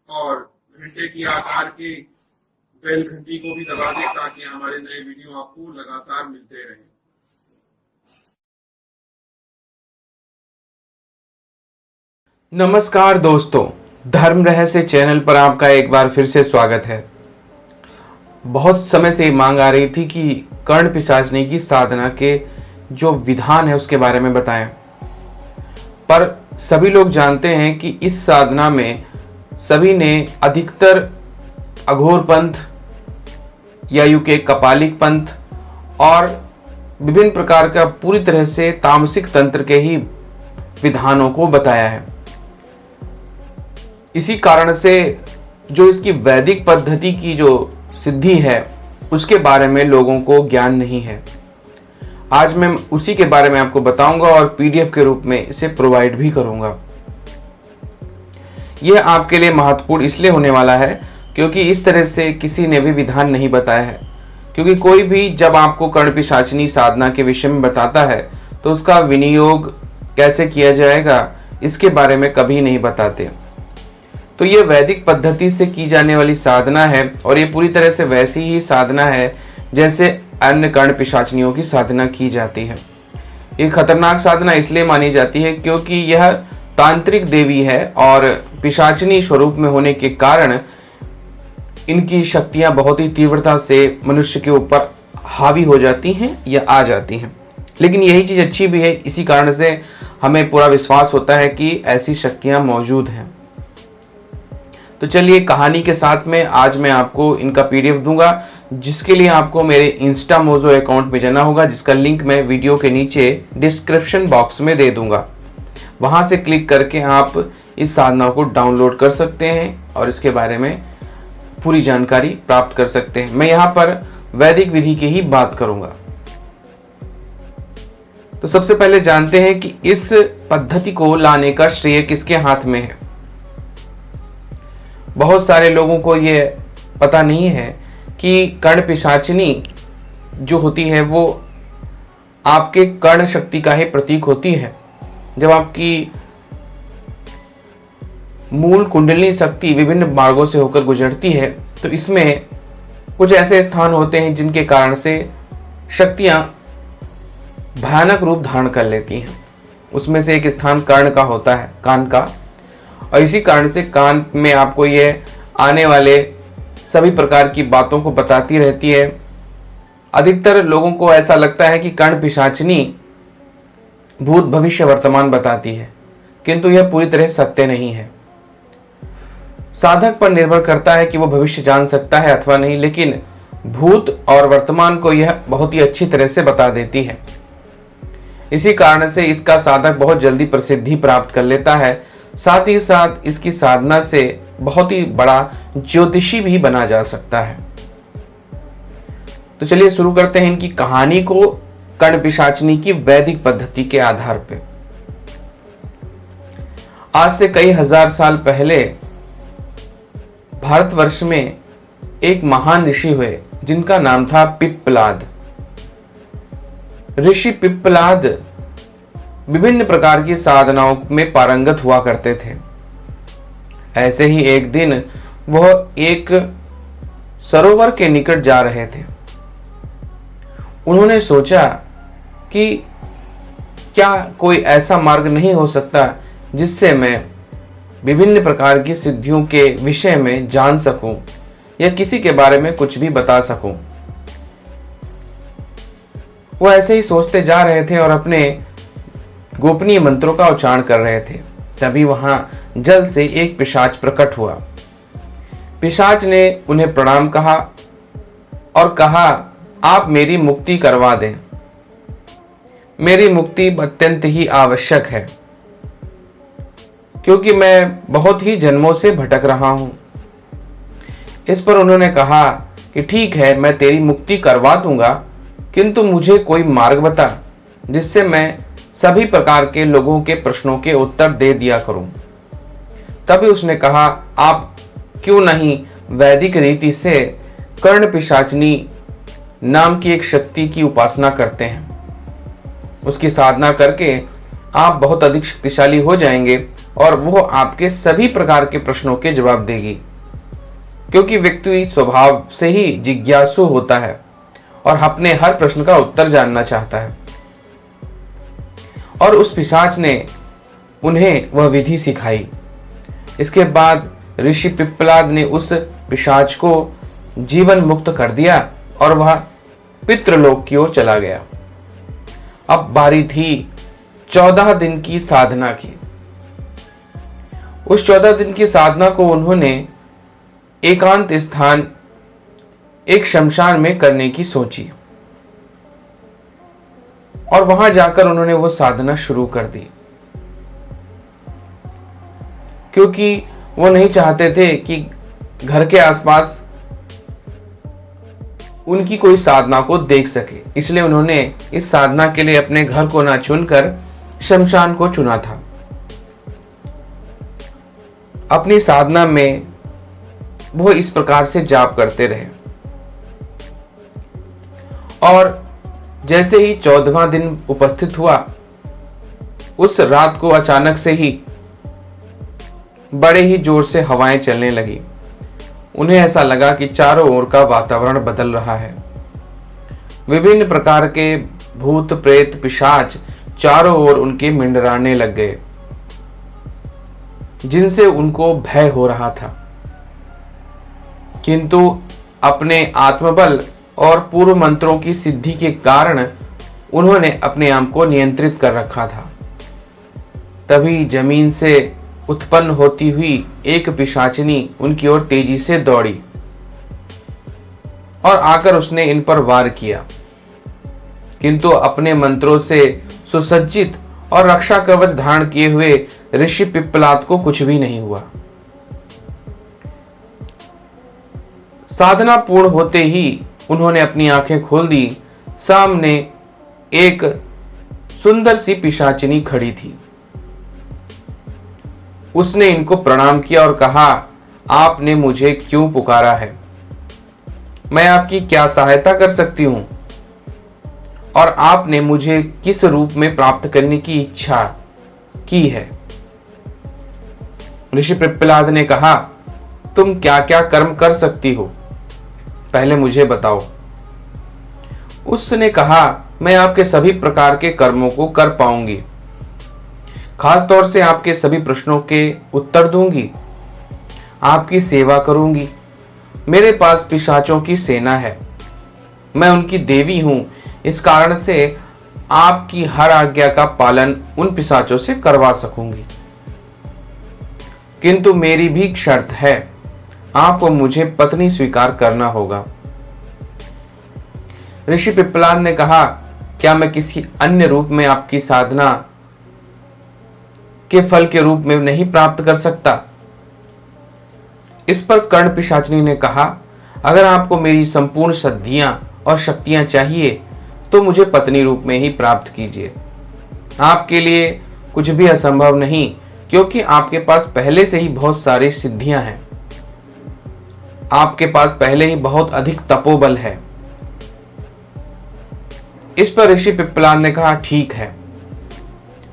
और घंटे की आकार की बेल घंटी को भी दबा दें ताकि हमारे नए वीडियो आपको लगातार मिलते रहें। नमस्कार दोस्तों, धर्म रहस्य चैनल पर आपका एक बार फिर से स्वागत है। बहुत समय से मांग आ रही थी कि कर्ण पिशाचनी की साधना के जो विधान है उसके बारे में बताएं, पर सभी लोग जानते हैं कि इस साधना में सभी ने अधिकतर अघोर पंथ या यूं के कपालिक पंथ और विभिन्न प्रकार का पूरी तरह से तामसिक तंत्र के ही विधानों को बताया है। इसी कारण से जो इसकी वैदिक पद्धति की जो सिद्धि है उसके बारे में लोगों को ज्ञान नहीं है। आज मैं उसी के बारे में आपको बताऊंगा और पीडीएफ के रूप में इसे प्रोवाइड भी करूंगा। यह आपके लिए महत्वपूर्ण इसलिए होने वाला है क्योंकि इस तरह से किसी ने भी विधान नहीं बताया है। क्योंकि कोई भी जब आपको कर्ण पिशाचनी साधना के विषय में बताता है तो उसका विनियोग कैसे किया जाएगा इसके बारे में कभी नहीं बताते। तो ये वैदिक पद्धति से की जाने वाली साधना है और ये पूरी तरह से वैसी ही साधना है जैसे अन्य कर्ण पिशाचनियों की साधना की जाती है। ये खतरनाक साधना इसलिए मानी जाती है क्योंकि यह तांत्रिक देवी है और पिशाचनी स्वरूप में होने के कारण इनकी शक्तियां बहुत ही तीव्रता से मनुष्य के ऊपर हावी हो जाती हैं या आ जाती हैं। लेकिन यही चीज अच्छी भी है, इसी कारण से हमें पूरा विश्वास होता है कि ऐसी शक्तियां मौजूद हैं। तो चलिए कहानी के साथ में आज मैं आपको इनका पीडीएफ दूंगा, जिसके लिए आपको मेरे इंस्टा मोजो अकाउंट में जाना होगा, जिसका लिंक मैं वीडियो के नीचे डिस्क्रिप्शन बॉक्स में दे दूंगा। वहां से क्लिक करके आप इस साधना को डाउनलोड कर सकते हैं और इसके बारे में पूरी जानकारी प्राप्त कर सकते हैं। मैं यहाँ पर वैदिक विधि की ही बात करूंगा। तो सबसे पहले जानते हैं कि इस पद्धति को लाने का श्रेय किसके हाथ में है। बहुत सारे लोगों को यह पता नहीं है कि कर्ण पिशाचनी जो होती है वो आपके कर्ण शक्ति का ही प्रतीक होती है। जब आपकी मूल कुंडलिनी शक्ति विभिन्न मार्गों से होकर गुजरती है तो इसमें कुछ ऐसे स्थान होते हैं जिनके कारण से शक्तियां भयानक रूप धारण कर लेती हैं। उसमें से एक स्थान कर्ण का होता है, कान का, और इसी कारण से कान में आपको ये आने वाले सभी प्रकार की बातों को बताती रहती है। अधिकतर लोगों को ऐसा लगता है कि कर्ण पिशाचनी भूत भविष्य वर्तमान बताती है, किंतु यह पूरी तरह सत्य नहीं है। साधक पर निर्भर करता है कि वो भविष्य जान सकता है अथवा नहीं, लेकिन भूत और वर्तमान को यह बहुत ही अच्छी तरह से बता देती है। इसी कारण से इसका साधक बहुत जल्दी प्रसिद्धि प्राप्त कर लेता है। साथ ही साथ इसकी साधना से बहुत ही बड़ा ज्योतिषी भी बना जा सकता है। तो चलिए शुरू करते हैं इनकी कहानी को कर्ण पिशाचनी की वैदिक पद्धति के आधार पर। आज से कई हजार साल पहले भारतवर्ष में एक महान ऋषि हुए जिनका नाम था पिप्पलाद। ऋषि पिप्पलाद विभिन्न प्रकार की साधनाओं में पारंगत हुआ करते थे। ऐसे ही एक दिन वह एक सरोवर के निकट जा रहे थे। उन्होंने सोचा कि क्या कोई ऐसा मार्ग नहीं हो सकता जिससे मैं विभिन्न प्रकार की सिद्धियों के विषय में जान सकूं या किसी के बारे में कुछ भी बता सकूं। वो ऐसे ही सोचते जा रहे थे और अपने गोपनीय मंत्रों का उच्चारण कर रहे थे। तभी वहां जल से एक पिशाच प्रकट हुआ। पिशाच ने उन्हें प्रणाम कहा और कहा, आप मेरी मुक्ति करवा दें। मेरी मुक्ति अत्यंत ही आवश्यक है क्योंकि मैं बहुत ही जन्मों से भटक रहा हूं। इस पर उन्होंने कहा कि ठीक है, मैं तेरी मुक्ति करवा दूंगा, किंतु मुझे कोई मार्ग बता जिससे मैं सभी प्रकार के लोगों के प्रश्नों के उत्तर दे दिया करूं। तभी उसने कहा, आप क्यों नहीं वैदिक रीति से कर्ण पिशाचनी नाम की एक शक्ति की उपासना करते हैं। उसकी साधना करके आप बहुत अधिक शक्तिशाली हो जाएंगे और वो आपके सभी प्रकार के प्रश्नों के जवाब देगी, क्योंकि व्यक्ति स्वभाव से ही जिज्ञासु होता है और अपने हर प्रश्न का उत्तर जानना चाहता है। और उस पिशाच ने उन्हें वह विधि सिखाई। इसके बाद ऋषि पिप्पलाद ने उस पिशाच को जीवन मुक्त कर दिया और वह पितृलोक की ओर चला गया। अब बारी थी 14 दिन की साधना की। उस 14 दिन की साधना को उन्होंने एकांत स्थान एक शमशान में करने की सोची और वहां जाकर उन्होंने वो साधना शुरू कर दी, क्योंकि वो नहीं चाहते थे कि घर के आसपास उनकी कोई साधना को देख सके। इसलिए उन्होंने इस साधना के लिए अपने घर को ना चुनकर शमशान को चुना था। अपनी साधना में वो इस प्रकार से जाप करते रहे और जैसे ही 14वां दिन उपस्थित हुआ, उस रात को अचानक से ही बड़े ही जोर से हवाएं चलने लगी। उन्हें ऐसा लगा कि चारों ओर का वातावरण बदल रहा है। विभिन्न प्रकार के भूत प्रेत पिशाच चारों ओर उनके मंडराने लग गए, जिनसे उनको भय हो रहा था। किंतु अपने आत्मबल और पूर्व मंत्रों की सिद्धि के कारण उन्होंने अपने आप को नियंत्रित कर रखा था। तभी जमीन से उत्पन्न होती हुई एक पिशाचिनी उनकी ओर तेजी से दौड़ी और आकर उसने इन पर वार किया, किंतु अपने मंत्रों से सुसज्जित और रक्षा कवच धारण किए हुए ऋषि पिप्पलाद को कुछ भी नहीं हुआ। साधना पूर्ण होते ही उन्होंने अपनी आंखें खोल दी। सामने एक सुंदर सी पिशाचिनी खड़ी थी। उसने इनको प्रणाम किया और कहा, आपने मुझे क्यों पुकारा है? मैं आपकी क्या सहायता कर सकती हूं? और आपने मुझे किस रूप में प्राप्त करने की इच्छा की है? ऋषि पिप्पलाद ने कहा, तुम क्या क्या कर्म कर सकती हो, पहले मुझे बताओ। उसने कहा, मैं आपके सभी प्रकार के कर्मों को कर पाऊंगी, खास तौर से आपके सभी प्रश्नों के उत्तर दूंगी, आपकी सेवा करूंगी। मेरे पास पिशाचों की सेना है, मैं उनकी देवी हूं। इस कारण से आपकी हर आज्ञा का पालन उन पिशाचों से करवा सकूंगी। किंतु मेरी भी शर्त है, आपको मुझे पत्नी स्वीकार करना होगा। ऋषि पिप्पलाद ने कहा, क्या मैं किसी अन्य रूप में आपकी साधना के फल के रूप में नहीं प्राप्त कर सकता? इस पर कर्ण पिशाचिनी ने कहा, अगर आपको मेरी संपूर्ण सिद्धियां और शक्तियां चाहिए तो मुझे पत्नी रूप में ही प्राप्त कीजिए। आपके लिए कुछ भी असंभव नहीं, क्योंकि आपके पास पहले से ही बहुत सारी सिद्धियां हैं। आपके पास पहले ही बहुत अधिक तपोबल है। इस पर ऋषि पिप्पलाद ने कहा, ठीक है,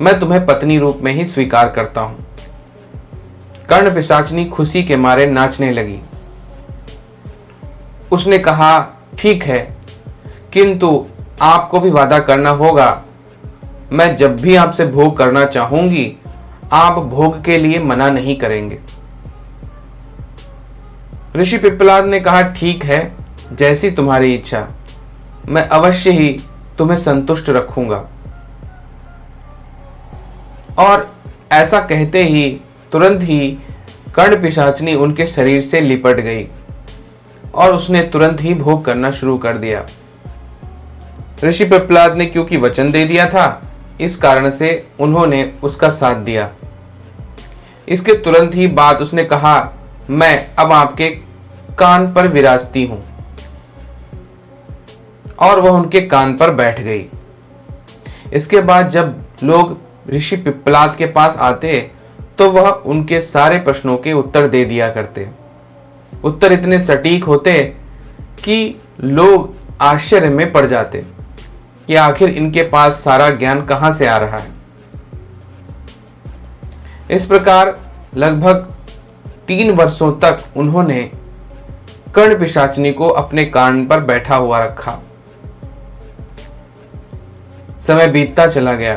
मैं तुम्हें पत्नी रूप में ही स्वीकार करता हूं। कर्ण पिशाचिनी खुशी के मारे नाचने लगी। उसने कहा, ठीक है, किंतु आपको भी वादा करना होगा, मैं जब भी आपसे भोग करना चाहूंगी आप भोग के लिए मना नहीं करेंगे। ऋषि पिप्पलाद ने कहा, ठीक है, जैसी तुम्हारी इच्छा, मैं अवश्य ही तुम्हें संतुष्ट रखूंगा। और ऐसा कहते ही तुरंत ही कर्ण पिशाचिनी उनके शरीर से लिपट गई और उसने तुरंत ही भोग करना शुरू कर दिया। ऋषि पिप्पलाद ने क्योंकि वचन दे दिया था, इस कारण से उन्होंने उसका साथ दिया। इसके तुरंत ही बाद उसने कहा, मैं अब आपके कान पर विराजती हूं। और वह उनके कान पर बैठ गई। इसके बाद जब लोग ऋषि पिप्पलाद के पास आते तो वह उनके सारे प्रश्नों के उत्तर दे दिया करते। उत्तर इतने सटीक होते कि लोग आश्चर्य में पड़ जाते कि आखिर इनके पास सारा ज्ञान कहां से आ रहा है। इस प्रकार लगभग 3 वर्षों तक उन्होंने कर्ण पिशाचिनी को अपने कान पर बैठा हुआ रखा। समय बीतता चला गया।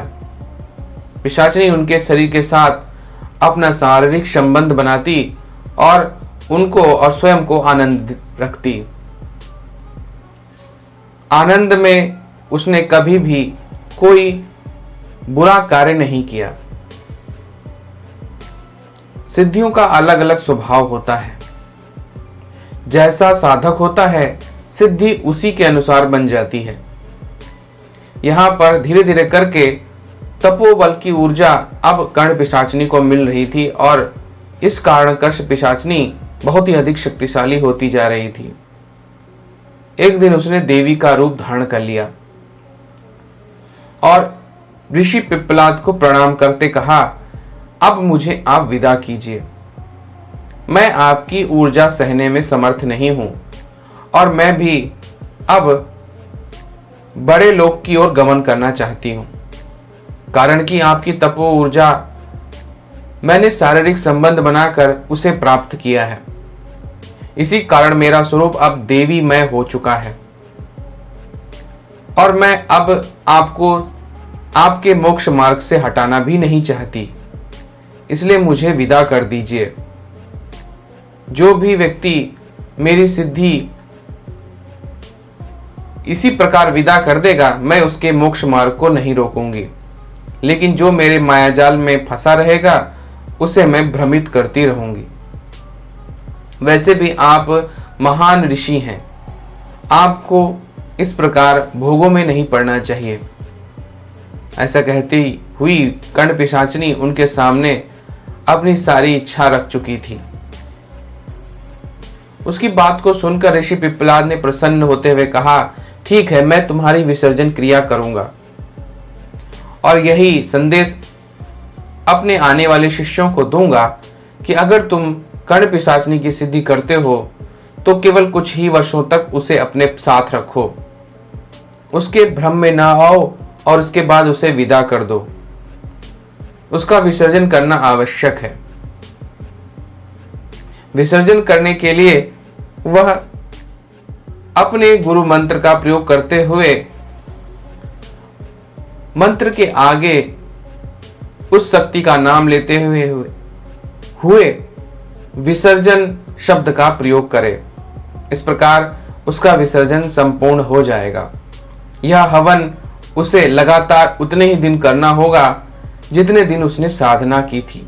पिशाचिनी उनके शरीर के साथ अपना शारीरिक संबंध बनाती और उनको और स्वयं को आनंदित रखती। आनंद में उसने कभी भी कोई बुरा कार्य नहीं किया। सिद्धियों का अलग अलग स्वभाव होता है। जैसा साधक होता है सिद्धि उसी के अनुसार बन जाती है। यहां पर धीरे धीरे करके तपोबल की ऊर्जा अब कर्ण पिशाचिनी को मिल रही थी और इस कारण कर्ण पिशाचिनी बहुत ही अधिक शक्तिशाली होती जा रही थी। एक दिन उसने देवी का रूप धारण कर लिया और ऋषि पिप्पलाद को प्रणाम करते कहा, अब मुझे आप विदा कीजिए। मैं आपकी ऊर्जा सहने में समर्थ नहीं हूं और मैं भी अब बड़े लोक की ओर गमन करना चाहती हूं, कारण कि आपकी तपो ऊर्जा मैंने शारीरिक संबंध बनाकर उसे प्राप्त किया है। इसी कारण मेरा स्वरूप अब देवीमय हो चुका है और मैं अब आपको आपके मोक्ष मार्ग से हटाना भी नहीं चाहती, इसलिए मुझे विदा कर दीजिए। जो भी व्यक्ति मेरी सिद्धि इसी प्रकार विदा कर देगा मैं उसके मोक्ष मार्ग को नहीं रोकूंगी, लेकिन जो मेरे मायाजाल में फंसा रहेगा उसे मैं भ्रमित करती रहूंगी। वैसे भी आप महान ऋषि हैं, आपको इस प्रकार भोगों में नहीं पड़ना चाहिए। ऐसा कहती हुई कर्ण पिशाचिनी उनके सामने अपनी सारी इच्छा रख चुकी थी। उसकी बात को सुनकर ऋषि पिप्पलाद ने प्रसन्न होते हुए कहा, ठीक है, मैं तुम्हारी विसर्जन क्रिया करूंगा और यही संदेश अपने आने वाले शिष्यों को दूंगा कि अगर तुम कर्ण पिशाचिनी की सिद्धि करते हो तो केवल कुछ ही वर्षों तक उसे अपने साथ रखो, उसके भ्रम में ना आओ और उसके बाद उसे विदा कर दो। उसका विसर्जन करना आवश्यक है। विसर्जन करने के लिए वह अपने गुरु मंत्र का प्रयोग करते हुए मंत्र के आगे उस शक्ति का नाम लेते हुए विसर्जन शब्द का प्रयोग करे। इस प्रकार उसका विसर्जन संपूर्ण हो जाएगा। यह हवन उसे लगातार उतने ही दिन करना होगा जितने दिन उसने साधना की थी।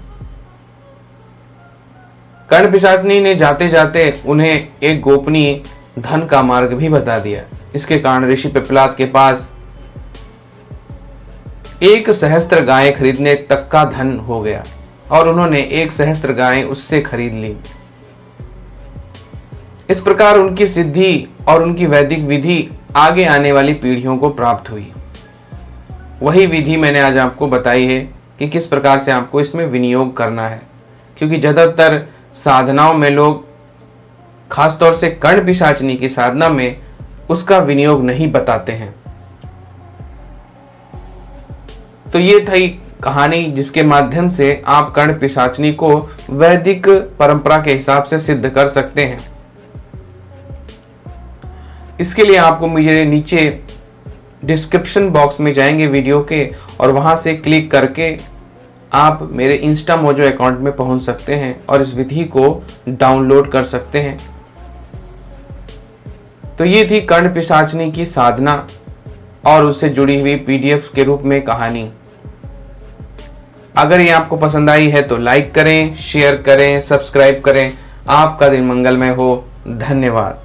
कर्ण पिशाचिनी ने जाते जाते उन्हें एक गोपनीय धन का मार्ग भी बता दिया। इसके कारण ऋषि पिप्पलाद के पास 1,000 गायें खरीदने तक का धन हो गया और उन्होंने 1,000 गायें उससे खरीद ली। इस प्रकार उनकी सिद्धि और उनकी वैदिक विधि आगे आने वाली पीढ़ियों को प्राप्त हुई। वही विधि मैंने आज आपको बताई है कि किस प्रकार से आपको इसमें विनियोग करना है, क्योंकि ज्यादातर साधनाओं में लोग खासतौर से कर्ण पिशाचिनी की साधना में उसका विनियोग नहीं बताते हैं। तो ये थी कहानी जिसके माध्यम से आप कर्ण पिशाचिनी को वैदिक परंपरा के हिसाब से सिद्ध कर सकते हैं। इसके लिए आपको मेरे नीचे डिस्क्रिप्शन बॉक्स में जाएंगे वीडियो के और वहां से क्लिक करके आप मेरे इंस्टा मोजो अकाउंट में पहुंच सकते हैं और इस विधि को डाउनलोड कर सकते हैं। तो ये थी कर्ण पिशाचिनी की साधना और उससे जुड़ी हुई पीडीएफ के रूप में कहानी। अगर ये आपको पसंद आई है तो लाइक करें, शेयर करें, सब्सक्राइब करें। आपका दिन मंगलमय हो। धन्यवाद।